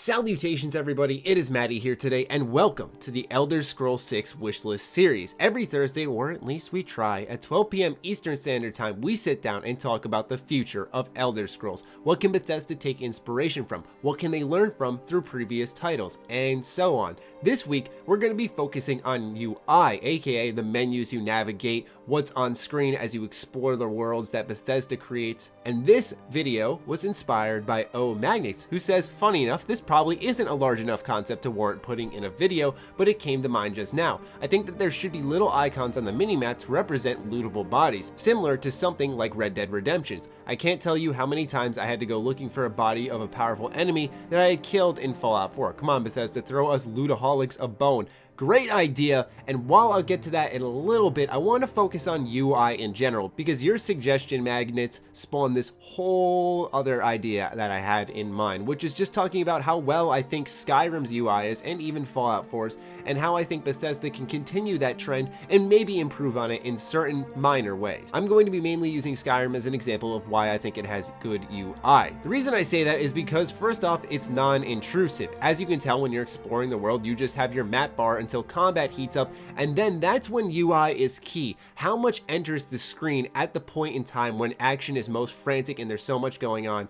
Salutations everybody, it is Matty here today and welcome to the Elder Scrolls 6 wishlist series. Every Thursday, or at least we try, at 12 p.m. Eastern Standard Time, we sit down and talk about the future of Elder Scrolls. What can Bethesda take inspiration from? What can they learn from through previous titles? And so on. This week, we're going to be focusing on UI, aka the menus you navigate, what's on screen as you explore the worlds that Bethesda creates. And this video was inspired by Magnets, who says, funny enough, this probably isn't a large enough concept to warrant putting in a video, but it came to mind just now. I think that there should be little icons on the minimap to represent lootable bodies, similar to something like Red Dead Redemption's. I can't tell you how many times I had to go looking for a body of a powerful enemy that I had killed in Fallout 4. Come on, Bethesda, throw us lootaholics a bone. Great idea, and while I'll get to that in a little bit, I want to focus on UI in general, because your suggestion magnets spawned this whole other idea that I had in mind, which is just talking about how well I think Skyrim's UI is, and even Fallout 4's, and how I think Bethesda can continue that trend and maybe improve on it in certain minor ways. I'm going to be mainly using Skyrim as an example of why I think it has good UI. The reason I say that is because, first off, it's non-intrusive. As you can tell, when you're exploring the world, you just have your map bar until combat heats up, and then that's when UI is key. How much enters the screen at the point in time when action is most frantic and there's so much going on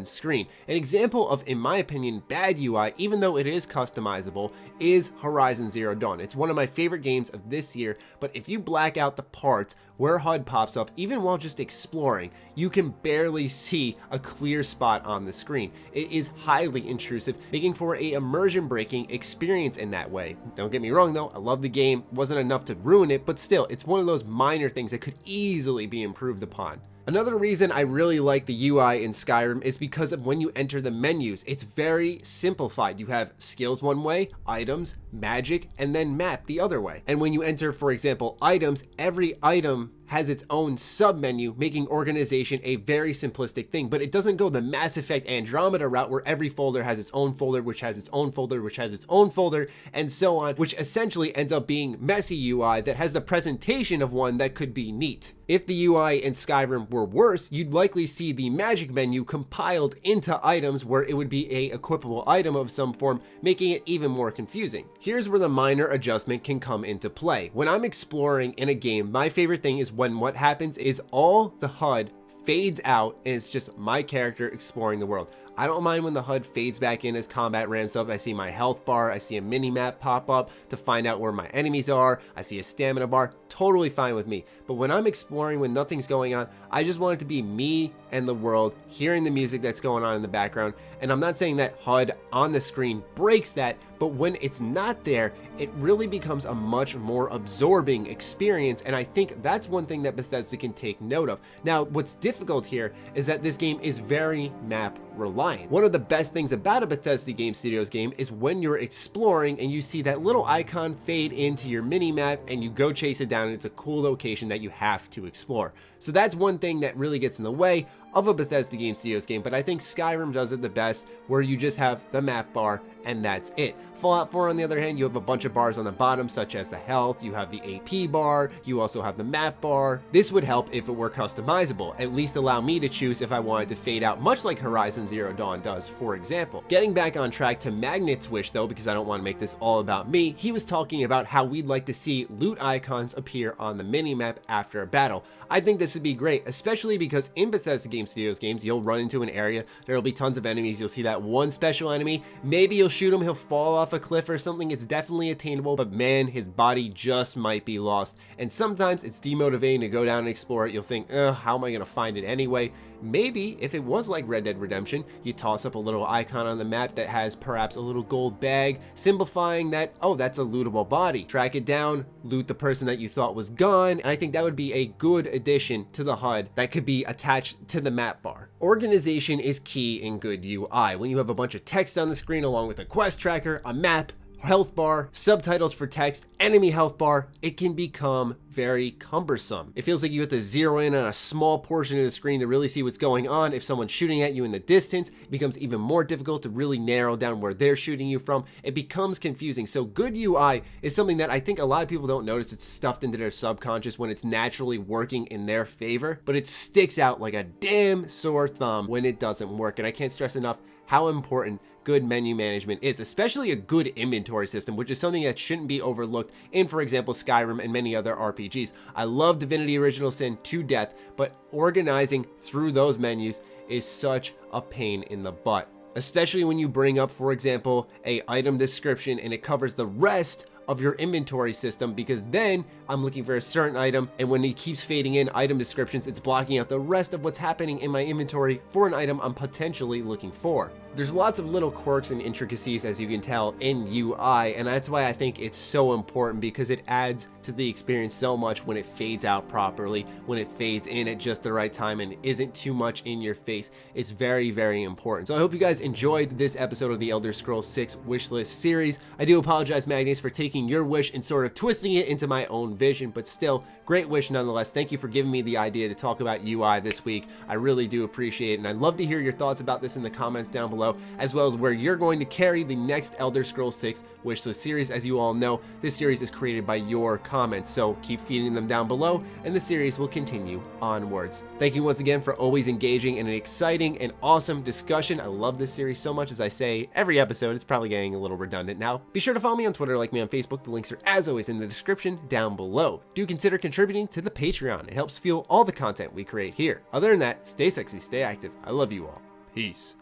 screen. An example of, in my opinion, bad UI, even though it is customizable, is Horizon Zero Dawn. It's one of my favorite games of this year, but if you black out the parts where HUD pops up, even while just exploring, you can barely see a clear spot on the screen. It is highly intrusive, making for a immersion-breaking experience in that way. Don't get me wrong though, I love the game, wasn't enough to ruin it, but still, it's one of those minor things that could easily be improved upon. Another reason I really like the UI in Skyrim is because of when you enter the menus. It's very simplified. You have skills one way, items, magic, and then map the other way. And when you enter, for example, items, every item has its own sub-menu, making organization a very simplistic thing, but it doesn't go the Mass Effect Andromeda route where every folder has its own folder, which has its own folder, which has its own folder, and so on, which essentially ends up being messy UI that has the presentation of one that could be neat. If the UI in Skyrim were worse, you'd likely see the magic menu compiled into items where it would be a equipable item of some form, making it even more confusing. Here's where the minor adjustment can come into play. When I'm exploring in a game, my favorite thing is when what happens is all the HUD fades out and it's just my character exploring the world. I don't mind when the HUD fades back in as combat ramps up. I see my health bar, I see a mini map pop up to find out where my enemies are, I see a stamina bar, totally fine with me. But when I'm exploring, when nothing's going on, I just want it to be me and the world, hearing the music that's going on in the background. And I'm not saying that HUD on the screen breaks that, but when it's not there, it really becomes a much more absorbing experience, and I think that's one thing that Bethesda can take note of. Now, what's difficult here is that this game is very map reliant. One of the best things about a Bethesda Game Studios game is when you're exploring and you see that little icon fade into your mini-map and you go chase it down and it's a cool location that you have to explore. So that's one thing that really gets in the way of a Bethesda Game Studios game, but I think Skyrim does it the best, where you just have the map bar and that's it. Fallout 4, on the other hand, you have a bunch of bars on the bottom, such as the health, you have the AP bar, you also have the map bar. This would help if it were customizable, at least allow me to choose if I wanted to fade out, much like Horizon Zero Dawn does, for example. Getting back on track to Magnet's wish though, because I don't want to make this all about me, he was talking about how we'd like to see loot icons appear on the minimap after a battle. I think this would be great, especially because in Bethesda Game Studios games, you'll run into an area, there'll be tons of enemies, you'll see that one special enemy, maybe you'll shoot him, he'll fall off a cliff or something. It's definitely attainable, but man, his body just might be lost, and sometimes it's demotivating to go down and explore it. You'll think, how am I gonna find it anyway? Maybe if it was like Red Dead Redemption, you toss up a little icon on the map that has perhaps a little gold bag, simplifying that, oh, that's a lootable body. Track it down, loot the person that you thought was gone, and I think that would be a good addition to the HUD that could be attached to the map bar. Organization is key in good UI. When you have a bunch of text on the screen along with a quest tracker, a map, health bar, subtitles for text, enemy health bar, it can become very cumbersome. It feels like you have to zero in on a small portion of the screen to really see what's going on. If someone's shooting at you in the distance, it becomes even more difficult to really narrow down where they're shooting you from. It becomes confusing. So good UI is something that I think a lot of people don't notice. It's stuffed into their subconscious when it's naturally working in their favor, but it sticks out like a damn sore thumb when it doesn't work. And I can't stress enough how important good menu management is, especially a good inventory system, which is something that shouldn't be overlooked in, for example, Skyrim and many other RPGs. I love Divinity Original Sin to death, but organizing through those menus is such a pain in the butt, especially when you bring up, for example, a item description and it covers the rest of your inventory system, because then I'm looking for a certain item, and when it keeps fading in item descriptions, it's blocking out the rest of what's happening in my inventory for an item I'm potentially looking for. There's lots of little quirks and intricacies, as you can tell, in UI, and that's why I think it's so important, because it adds to the experience so much when it fades out properly, when it fades in at just the right time and isn't too much in your face. It's very, very important. So I hope you guys enjoyed this episode of the Elder Scrolls 6 wishlist series. I do apologize, Magnus, for taking your wish and sort of twisting it into my own vision, but still, great wish nonetheless. Thank you for giving me the idea to talk about UI this week. I really do appreciate it, and I'd love to hear your thoughts about this in the comments down below, as well as where you're going to carry the next Elder Scrolls 6 wishlist series. As you all know, this series is created by your comments, so keep feeding them down below, and the series will continue onwards. Thank you once again for always engaging in an exciting and awesome discussion. I love this series so much. As I say every episode, it's probably getting a little redundant now. Be sure to follow me on Twitter, like me on Facebook. The links are, as always, in the description down below. Do consider contributing to the Patreon. It helps fuel all the content we create here. Other than that, stay sexy, stay active. I love you all. Peace.